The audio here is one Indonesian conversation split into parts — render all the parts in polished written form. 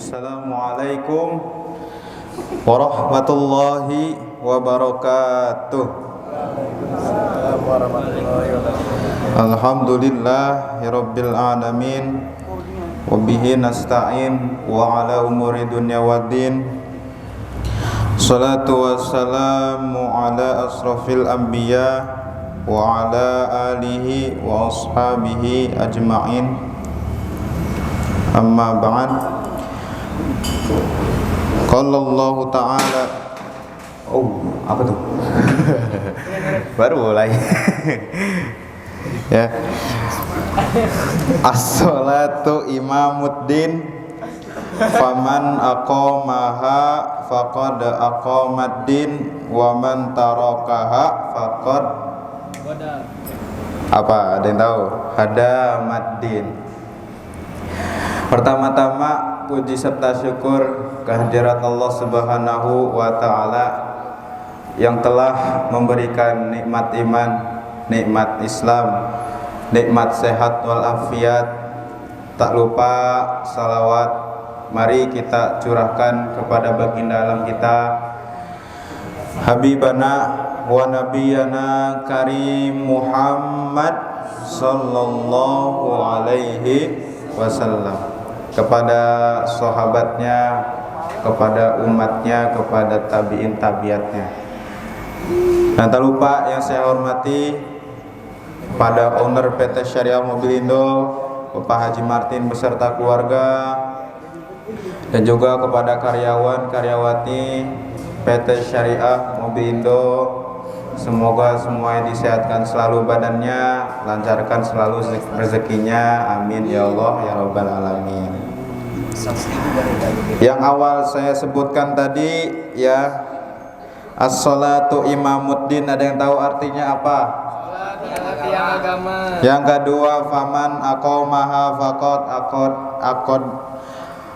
Assalamualaikum warahmatullahi wabarakatuh. Alhamdulillahirabbil alamin wa bihi nasta'in wa ala umuri dunya waddin. Salatu wassalamu ala asrafil anbiya wa ala alihi wa ashabihi ajma'in. Amma ba'd. Qala Allah Ta'ala. Oh, apa tuh? Baru mulai. Ya. As-salatu imamuddin, faman aqamaha faqad aqamaddin, wa man tarakaha faqad apa? Ada yang tahu? Hadamaddin. Pertama-tama puji serta syukur kehadirat Allah Subhanahu wa Ta'ala yang telah memberikan nikmat iman, nikmat Islam, nikmat sehat walafiat. Tak lupa salawat mari kita curahkan kepada baginda alam kita, Habibana wa Nabiyana Karim Muhammad sallallahu alaihi wasallam, kepada sahabatnya, kepada umatnya, kepada tabi'in tabiatnya. Dan tak lupa yang saya hormati pada owner PT Syariah Mobilindo, Bapak Haji Martin beserta keluarga, dan juga kepada karyawan karyawati PT Syariah Mobilindo. Semoga semuanya disehatkan selalu badannya, lancarkan selalu rezekinya, amin ya Allah ya Rabbal alamin. Yang awal saya sebutkan tadi ya, as-salatu imamuddin, ada yang tahu artinya apa? Yang kedua, faman aqamaha faqad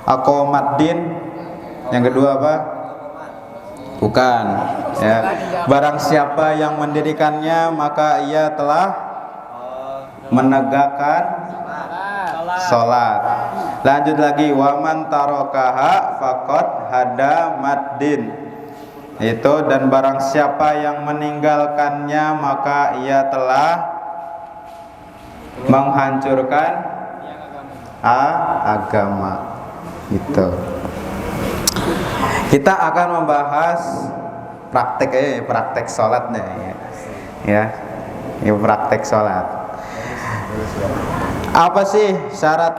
aqamaddin. Yang kedua apa? Bukan ya. Barang siapa yang mendirikannya maka ia telah menegakkan salat. Lanjut lagi, waman tarakaha faqad hadamaddin. Itu, dan barang siapa yang meninggalkannya maka ia telah menghancurkan agama. Itu. Kita akan membahas praktek sholatnya ya. Ini praktek sholat. Apa sih syarat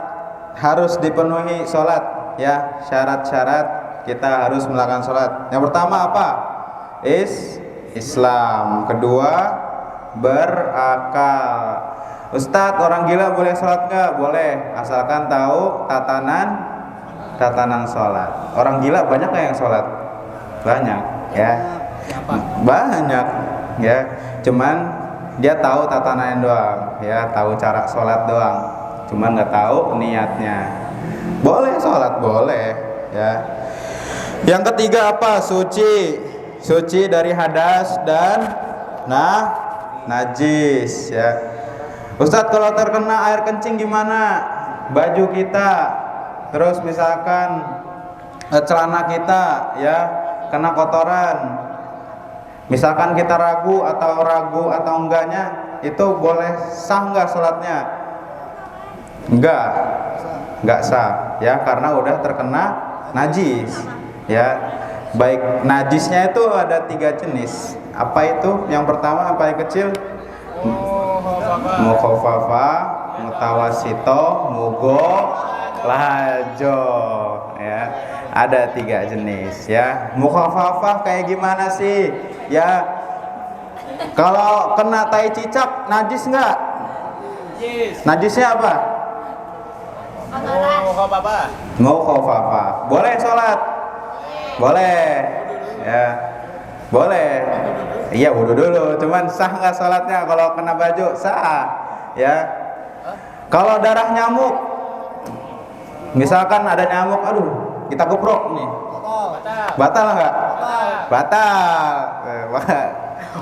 harus dipenuhi sholat ya? Syarat-syarat kita harus melakukan sholat. Yang pertama apa? Islam. Kedua, berakal. Ustadz, orang gila boleh sholat nggak? Boleh, asalkan tahu tatanan sholat. Orang gila banyak nggak yang sholat? Banyak ya. Banyak ya. Cuman dia tahu tatanannya doang ya, tahu cara sholat doang, cuman nggak tahu niatnya. Boleh sholat, boleh ya. Yang ketiga apa? Suci dari hadas dan najis ya. Ustadz, kalau terkena air kencing gimana? Baju kita, terus misalkan celana kita ya kena kotoran, misalkan kita ragu atau enggaknya, itu boleh sah enggak sholatnya? Enggak sah ya, karena udah terkena najis ya. Baik, najisnya itu ada 3 jenis. Apa itu? Yang pertama apa yang kecil? Mukhafafah, mutawasito, lajo ya. Ada 3 jenis ya. Mukhafafah kayak gimana sih ya? Kalau kena tai cicak najis enggak? Najisnya apa? Mukhafafah. Boleh sholat? Boleh ya. Boleh. Iya, wudu dulu. Cuman sah nggak sholatnya kalau kena baju? Sah ya. Kalau darah nyamuk, misalkan ada nyamuk, aduh, kita geprok nih, batal nggak? Batal.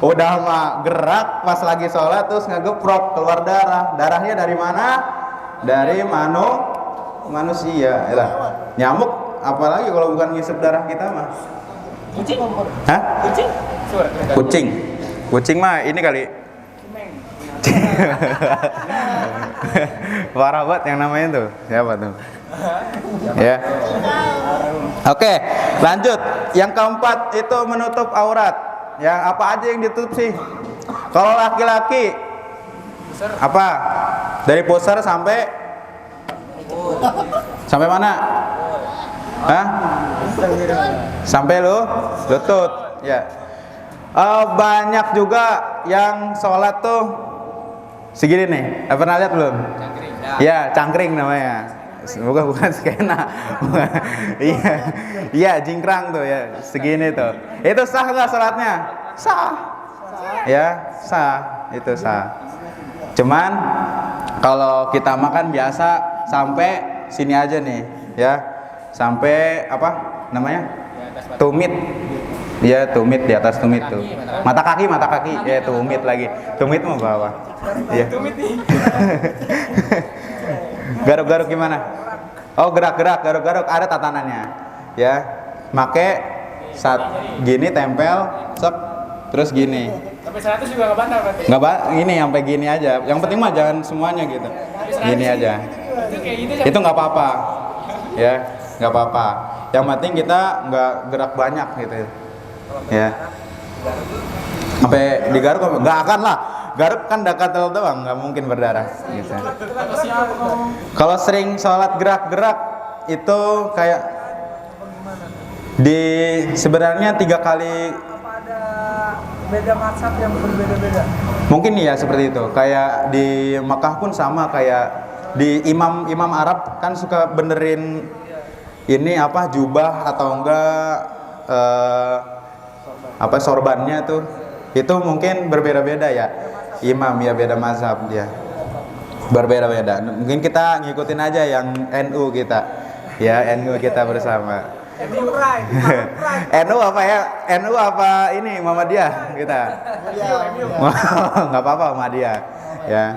Udah mah gerak pas lagi sholat terus ngegeprok, keluar darah. Darahnya dari mana? Dari manusia. Nyamuk apalagi kalau bukan ngisep darah kita mah. Kucing? Hah? Kucing? Kucing. Kucing mah ini kali. Parah banget yang namanya tuh. Siapa tuh? Ya. Oke, lanjut. Yang keempat itu menutup aurat. Ya, apa aja yang ditutup sih? Kalau laki-laki apa? Dari pusar sampai mana? Hah? Sampai lutut. Ya. Banyak juga yang sholat tuh segini nih. Pernah lihat belum? Cangkring. Ya, cangkring namanya. Semoga bukan skena. Iya, iya jingkrang tuh ya, segini tuh. Itu sah nggak sholatnya? Sah. Ya, sah. Itu sah. Cuman kalau kita makan biasa sampai sini aja nih, ya. Sampai apa namanya? Tumit. Ya, tumit di atas tumit tuh. Mata kaki. Ya, tumit lagi. Tumit mau bawah. Iya. Garuk-garuk gimana? Oh, gerak-gerak, garuk-garuk ada tatanannya. Ya. Make saat gini tempel, sek, terus gini. Sampai 100 juga enggak batal berarti. Ini sampai gini aja. Yang penting mah jangan semuanya gitu. Gini aja. Itu kayak gitu. Itu nggak apa-apa. Ya, nggak apa-apa. Yang penting kita nggak gerak banyak gitu. Ya. Sampai digaruk nggak akan lah. Garuk kan dakatel doang, nggak mungkin berdarah. Gitu. Kalau sering sholat gerak-gerak itu kayak sebenarnya 3 kali. Ada beda mazhab yang berbeda-beda. Mungkin ya seperti itu. Kayak di Makkah pun sama, kayak di imam Arab kan suka benerin ini apa jubah atau enggak apa sorbannya tuh. Itu mungkin berbeda-beda ya. Imam ya beda mazhab dia. Berbeda-beda. Mungkin kita ngikutin aja yang NU kita. Ya, NU kita bersama. NU apa ya? NU apa ini Muhammadiyah kita? Enggak apa-apa Muhammadiyah. Ya.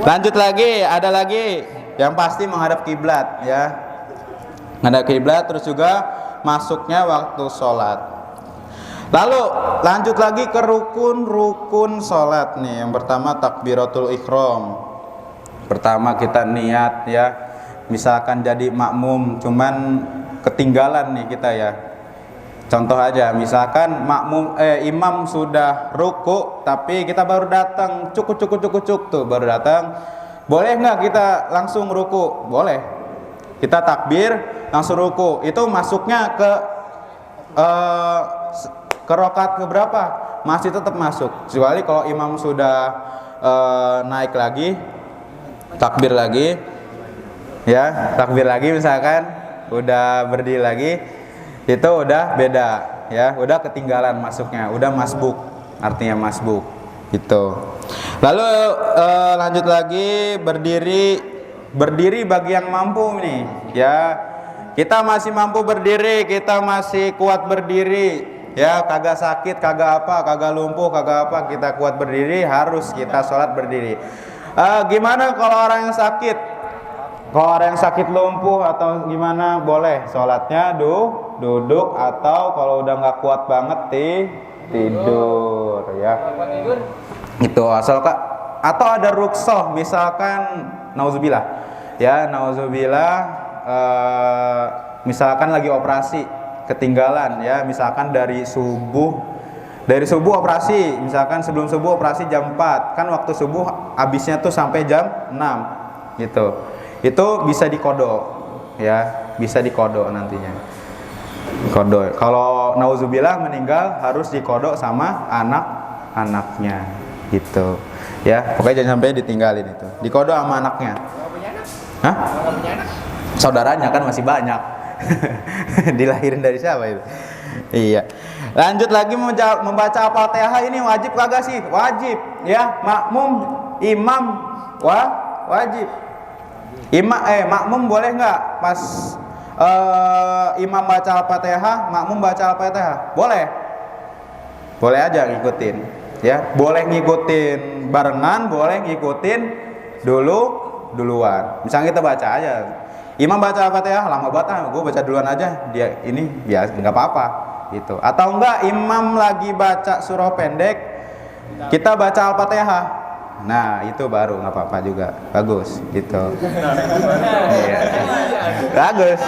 Lanjut lagi, ada lagi yang pasti menghadap kiblat ya. Menghadap kiblat terus juga masuknya waktu sholat. Lalu lanjut lagi ke rukun sholat nih. Yang pertama takbiratul ihram. Pertama kita niat ya. Misalkan jadi makmum cuman ketinggalan nih kita ya. Contoh aja, misalkan imam sudah ruku tapi kita baru datang, cuk tuh baru datang. Boleh nggak kita langsung ruku? Boleh. Kita takbir langsung ruku. Itu masuknya ke rakaat keberapa? Masih tetap masuk. Kecuali kalau imam sudah naik lagi, takbir lagi. Ya, takbir lagi misalkan udah berdiri lagi, itu udah beda ya, udah ketinggalan masuknya, udah masbuk, artinya masbuk gitu. Lalu lanjut lagi berdiri bagi yang mampu nih ya. Kita masih mampu berdiri, kita masih kuat berdiri ya, kagak sakit, kagak apa, kagak lumpuh, kagak apa, kita kuat berdiri, harus kita sholat berdiri. Gimana kalau orang yang sakit? Kalau orang yang sakit lumpuh atau gimana, boleh sholatnya duduk, atau kalau udah nggak kuat banget tidur ya. Itu asal atau ada rukhsah, misalkan nauzubillah ya, misalkan lagi operasi ketinggalan ya, misalkan dari subuh operasi, misalkan sebelum subuh operasi jam 4, kan waktu subuh habisnya tuh sampai jam 6 gitu. Itu bisa dikodok ya, bisa dikodok nantinya. Kodok. Kalau nauzubillah meninggal harus dikodok sama anak-anaknya gitu. Ya, pokoknya jangan sampai ditinggalin itu. Dikodok sama anaknya. Hah? Saudaranya kan masih banyak. Dilahirin dari siapa itu? Iya. Lanjut lagi membaca Al-Fatihah, ini wajib kagak sih? Wajib ya. Makmum, imam wajib. Makmum boleh nggak pas imam baca Al-Fatihah, makmum baca Al-Fatihah? Boleh aja ngikutin ya, boleh ngikutin barengan, boleh ngikutin duluan. Misalnya kita baca aja, Imam baca Al-Fatihah lama banget, gue baca duluan aja. Dia ini biasa, nggak apa-apa gitu. Atau enggak imam lagi baca surah pendek, kita baca Al-Fatihah. Nah, itu baru nggak apa-apa juga. Bagus gitu. Iya. Bagus.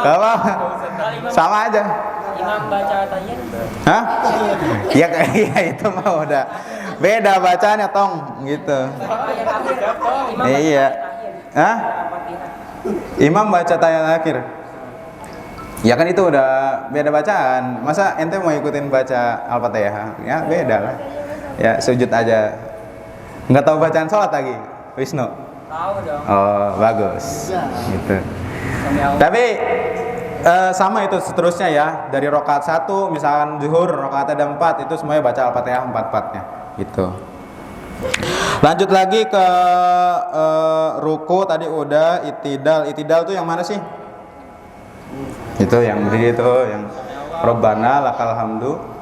Gak apa-apa. Sama aja. Imam baca tahiyat. Hah? Iya kayak itu mah udah beda bacanya tong gitu. Iya. Hah? Imam baca tahiyat akhir. Ya kan itu udah beda bacaan. Masa ente mau ikutin baca Al-Fatihah? Ya beda lah. Ya sujud aja. Nggak tahu bacaan sholat lagi, Wisnu? Tahu dong. Oh bagus. Gitu. Tapi sama itu seterusnya ya. Dari rakaat 1 misalkan zuhur rakaat ada 4 itu semuanya baca Al-Fatihah 4-4-nya gitu. Lanjut lagi ke ruku tadi udah, itidal. Itidal tuh yang mana sih? Itu yang berdiri itu yang Robbana lakal hamdu.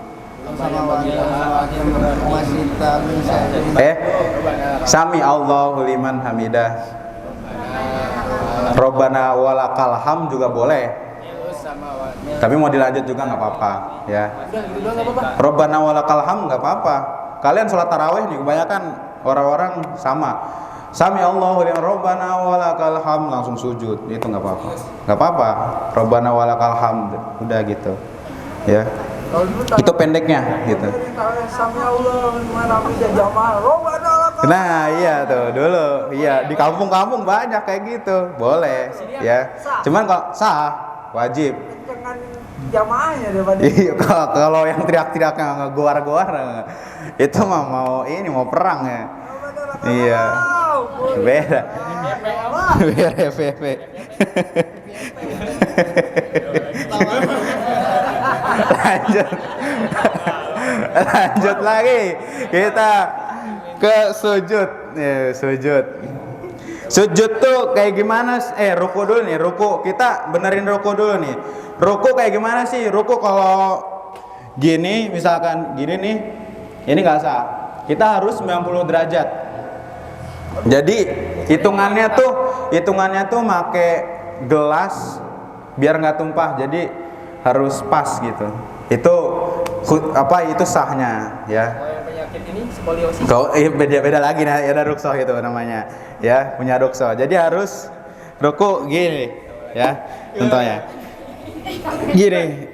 Sami Allahu liman hamidah. Robbana walakal ham juga boleh. Tapi mau dilanjut juga nggak apa-apa ya. Robbana walakal ham nggak apa-apa. Kalian sholat tarawih nih kebanyakan orang-orang sama. Sami Allahu liman Robbana walakal ham langsung sujud. Itu nggak apa-apa. Nggak apa-apa. Robbana walakal ham udah gitu. Ya. Itu pendeknya gitu. Sami Allah liman hamidah jamaah. Robbana lakal. Nah iya tuh dulu. Iya di kampung-kampung banyak kayak gitu. Boleh ya. Cuman kalau sah wajib. Jangan jamaahnya daripada. Iya kalau yang teriak-teriaknya ngegoar-goar itu mah mau perang ya. Iya. Beda. Biar FFP. Lanjut lagi kita ke sujud. Sujud. Sujud tuh kayak gimana? Ruku dulu nih, ruku. Kita benerin ruku dulu nih. Ruku kayak gimana sih? Ruku kalau gini, misalkan gini nih, ini nggak sah. Kita harus 90 derajat. Jadi hitungannya tuh make gelas biar nggak tumpah. Jadi harus pas gitu. Itu sahnya ya. Penyakit ini skoliosis. Kau beda-beda lagi nah, ada rukso itu namanya. Ya, punya rukso. Jadi harus ruku gini ya. Contohnya. Gini.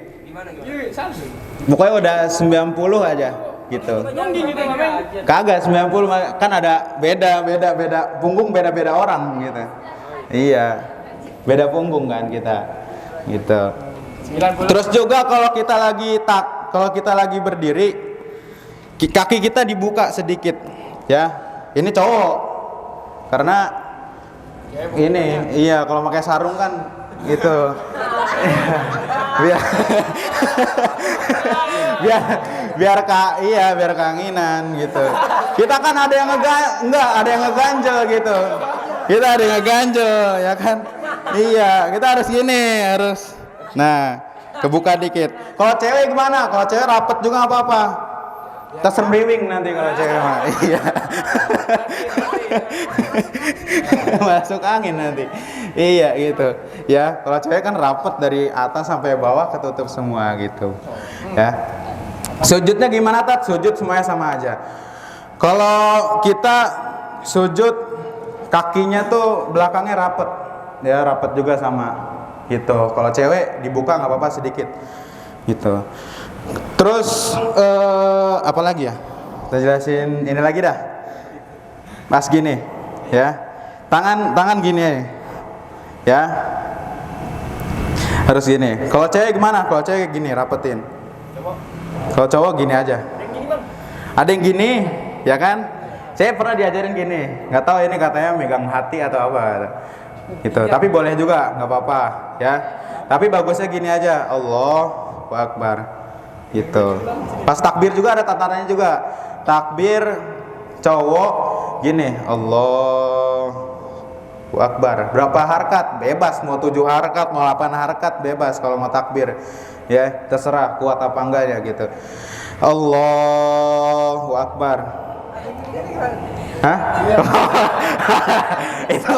Pokoknya udah 90 aja gitu. Kagak 90 kan ada beda punggung beda-beda orang gitu. Iya. Beda punggung kan kita. Gitu. 90. Terus juga kalau kita lagi berdiri kaki kita dibuka sedikit ya. Ini cowok. Karena ini iya kalau pakai sarung kan gitu. biar keanginan gitu. Kita kan ada yang ada yang ngeganjel gitu. Kita ada yang ngeganjel ya kan. Iya, kita harus gini, harus. Nah, kebuka dikit. Kalau cewek gimana? Kalau cewek rapet juga apa-apa. Tersembriwing nanti kalau cewek mah. Iya. Masuk angin nanti. Iya gitu. Ya, kalau cewek kan rapet dari atas sampai bawah ketutup semua gitu. Ya. Sujudnya gimana Tat? Sujud semuanya sama aja. Kalau kita sujud kakinya tuh belakangnya rapet. Ya, rapet juga sama gitu. Kalau cewek dibuka nggak apa-apa sedikit. Gitu. Terus apa lagi ya? Kita jelasin ini lagi dah. Pas gini, ya. Tangan gini. Ya. Harus gini. Kalau cewek gimana? Kalau cewek gini, rapetin. Kalau cowok gini aja. Ada yang gini, ya kan? Saya pernah diajarin gini. Nggak tahu ini katanya megang hati atau apa. Gitu. Tapi boleh juga, nggak apa-apa, ya. Tapi bagusnya gini aja. Allahu Akbar. Gitu. Pas takbir juga ada tatarannya juga. Takbir cowok gini, Allahu Akbar. Berapa harkat? Bebas. Mau 7 harkat, mau 8 harkat, bebas kalau mau takbir. Ya, terserah kuat apa enggak ya gitu. Allahu Akbar. Hah? Itu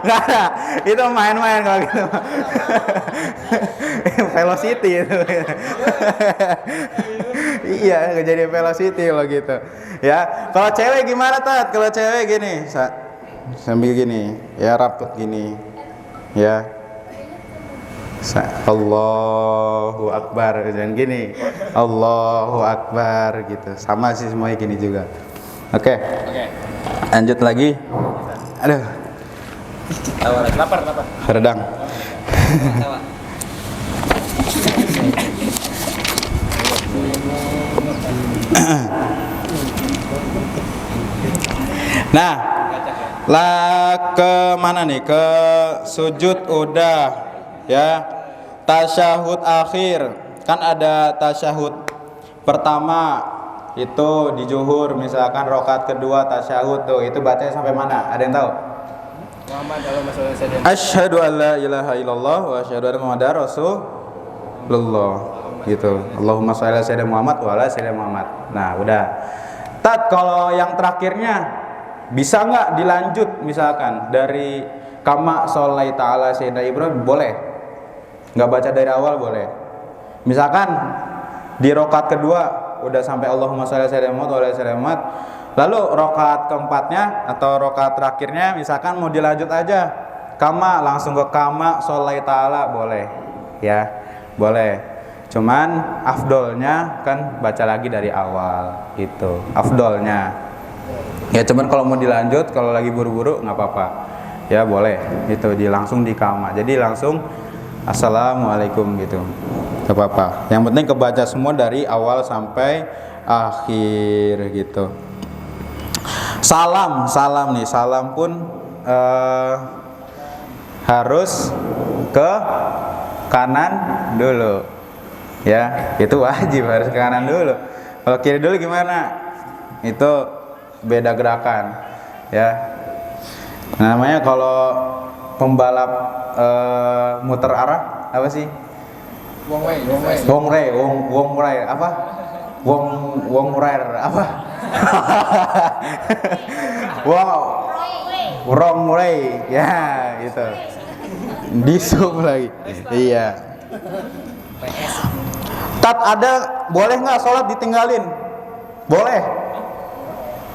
nggak ada. Itu main-main kalau gitu. Velocity itu. Iya, jadi velocity kalau gitu. Ya, kalau cewek gimana Tat? Kalau cewek gini, sambil gini, ya rapet gini, ya. Allahu Akbar dan gini, Allahu Akbar gitu. Sama sih semuanya gini juga. Oke. Lanjut lagi. Aduh. Lapar. Redang. Nah, lah ke mana nih? Ke sujud udah. Ya, tasyahud akhir kan ada tasyahud pertama itu di zuhur, misalkan rakaat kedua tasyahud tuh, itu bacanya sampai mana? Ada yang tahu? Muhammad Allahumma sholli ala sayyidina. Asyhadu an la ilaha illallah wa asyhadu anna Muhammadar Rasulullah gitu. Allahumma sholli ala sayyidina Muhammad wa ala sayyidina Muhammad. Nah, udah. Tat, kalau yang terakhirnya bisa nggak dilanjut misalkan dari kama sholli ta'ala sayyidina Ibrahim, boleh? Nggak baca dari awal boleh. Misalkan di rakaat kedua udah sampai Allahumma sholli ala sayyidina Muhammad wa ala sayyidina Muhammad, lalu rakaat keempatnya atau rakaat terakhirnya misalkan mau dilanjut aja kama, langsung ke kama sholli ta'ala, boleh ya, boleh. Cuman afdolnya kan baca lagi dari awal gitu, afdolnya ya. Cuman kalau mau dilanjut, kalau lagi buru-buru nggak apa-apa ya, boleh itu langsung di kama, jadi langsung assalamualaikum gitu, gak apa-apa. Yang penting kebaca semua dari awal sampai akhir gitu. Salam nih, salam pun harus ke kanan dulu ya, itu wajib, harus ke kanan dulu. Kalau kiri dulu gimana? Itu beda gerakan ya. Namanya kalau pembalap muter arah apa sih? Wong wrong way ya gitu. Disum lagi. Iya. Tat, ada boleh nggak sholat ditinggalin? Boleh.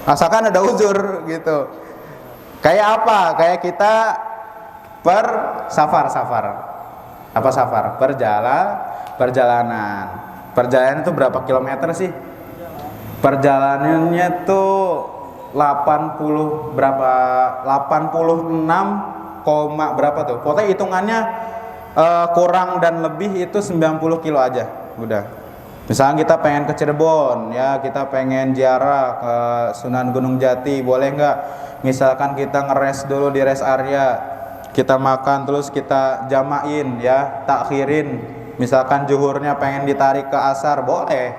Asalkan ada uzur gitu. Kayak apa? Kayak kita safar. Apa safar? Perjalanan. Perjalanan itu berapa kilometer sih? Perjalanannya tuh 86 berapa tuh? Pokoknya hitungannya kurang dan lebih itu 90 kilo aja. Udah. Misalnya kita pengen ke Cirebon, ya kita pengen ziarah ke Sunan Gunung Jati, boleh nggak? Misalkan kita ngeres dulu di rest area, kita makan terus kita jamain ya, takhirin. Misalkan zuhurnya pengen ditarik ke asar, boleh.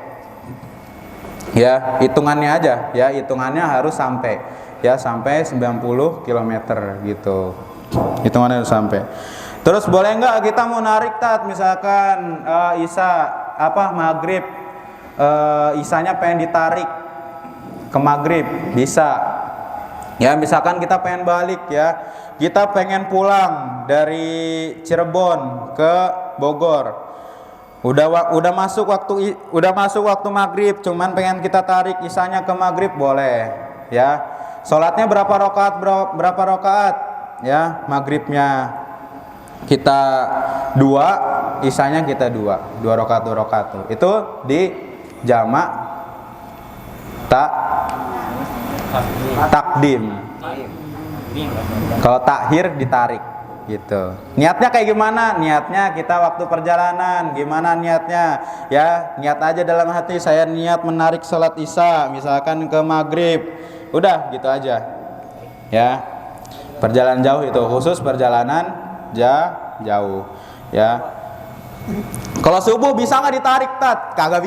Ya, hitungannya aja, ya hitungannya harus sampai 90 km gitu. Hitungannya harus sampai. Terus boleh nggak kita mau narik Tat, misalkan maghrib, isanya pengen ditarik ke maghrib, bisa. Ya misalkan kita pengen balik ya, kita pengen pulang dari Cirebon ke Bogor, udah masuk waktu maghrib, cuman pengen kita tarik isanya ke maghrib, boleh ya. Sholatnya berapa rakaat ya? Maghribnya kita 2, isanya kita 2 rakaat tuh. Itu di jamak takdim. Kalau takhir ditarik gitu. Niatnya kayak gimana? Niatnya kita waktu perjalanan, gimana niatnya? Ya, niat aja dalam hati, saya niat menarik sholat isya misalkan ke maghrib. Udah gitu aja. Ya. Perjalanan jauh itu khusus perjalanan jauh ya. Kalau subuh bisa nggak ditarik Tat? Kagak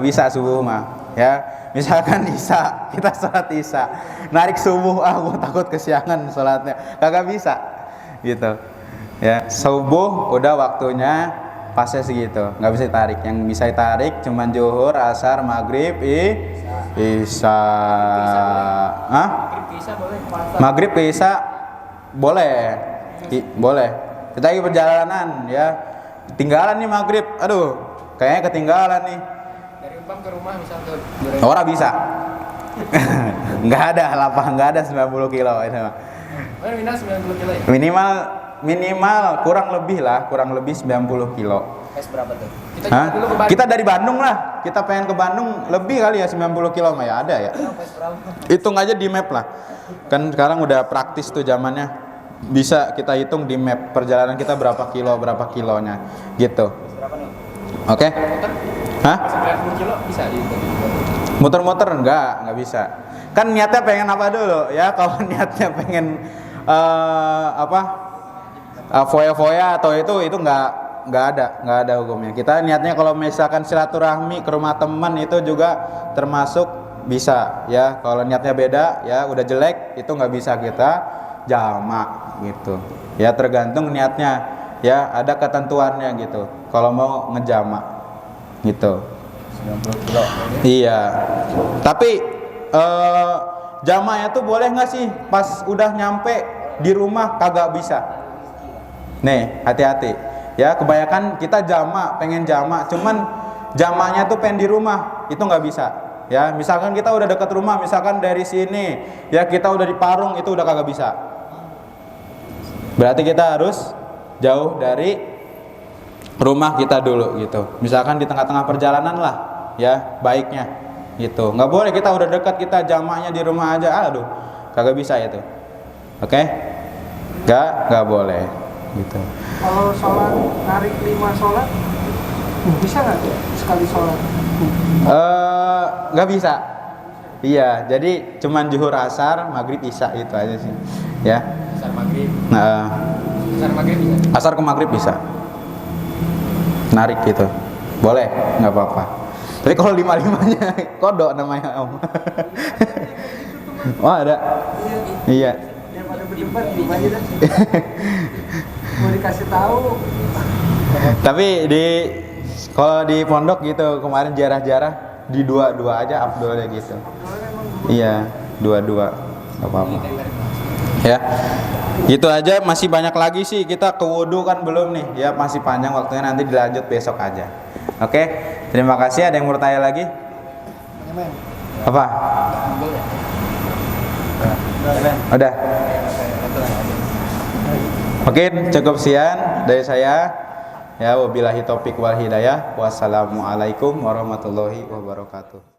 bisa subuh mah ya. Misalkan isya, kita sholat isya, narik subuh, gua takut kesiangan sholatnya, kagak bisa gitu ya. Subuh udah waktunya pasnya segitu, nggak bisa ditarik. Yang bisa ditarik cuman zuhur, asar, maghrib, isya. Maghrib ke isya boleh. Boleh. Kita lagi perjalanan ya. Ketinggalan nih maghrib. Aduh, kayaknya ketinggalan nih. Dari Empang ke rumah misal ke Orang bisa. Nggak ada lapang, nggak ada 90 kilo itu. minimal 90 kilo ya? Minimal kurang lebih 90 kilo. Pes berapa tuh? Kita Hah? dulu ke Bandung. Kita dari Bandung lah. Kita pengen ke Bandung lebih kali ya 90 kilo mah ya ada ya. Pes berapa? Hitung aja di map lah. Kan sekarang udah praktis tuh zamannya. Bisa kita hitung di map perjalanan kita berapa kilonya gitu. Pes berapa nih? Oke? Muter? Hah? 90 kilo bisa dihitung. Muter-muter nggak bisa. Kan niatnya pengen apa dulu ya? Kalau niatnya pengen foya-foya atau itu nggak ada hukumnya. Kita niatnya kalau misalkan silaturahmi ke rumah teman itu juga termasuk bisa ya. Kalau niatnya beda ya udah jelek itu nggak bisa kita jamak gitu. Ya tergantung niatnya ya, ada ketentuannya gitu. Kalau mau ngejamak gitu. 90 kilo. Iya. Tapi jamaknya tuh boleh nggak sih pas udah nyampe di rumah kagak bisa? Nih, hati-hati. Ya, kebanyakan kita jamak, pengen jamak, cuman jamaknya tuh pengen di rumah, itu nggak bisa. Ya, misalkan kita udah dekat rumah, misalkan dari sini, ya kita udah di Parung, itu udah kagak bisa. Berarti kita harus jauh dari rumah kita dulu gitu. Misalkan di tengah-tengah perjalanan lah, ya baiknya gitu. Nggak boleh kita udah dekat kita jamaknya di rumah aja, aduh, kagak bisa itu. Oke? Nggak boleh gitu. Kalau sholat narik 5 sholat bisa nggak sekali sholat? Nggak bisa. Iya, jadi cuman zuhur, asar, maghrib, isya itu aja sih. Ya. Asar maghrib. Nah, Asar maghrib bisa. asar ke maghrib bisa. Narik gitu. Boleh, nggak apa-apa. Tapi kalau 5-5-nya kodok namanya Om. Oh, ada. Iya. Daripada berdebat gimana aja dah. Mau dikasih tahu. Tapi kalau di pondok gitu kemarin jarah-jarah di dua aja abdolnya gitu. Iya, dua nggak apa-apa. Ya, itu aja. Masih banyak lagi sih, kita ke wudu kan belum nih. Ya masih panjang waktunya, nanti dilanjut besok aja. Oke, terima kasih. Ada yang mau tanya lagi? Apa? Udah. Oke, cukup sekian dari saya. Ya, wabillahi taufik wal hidayah. Wassalamualaikum warahmatullahi wabarakatuh.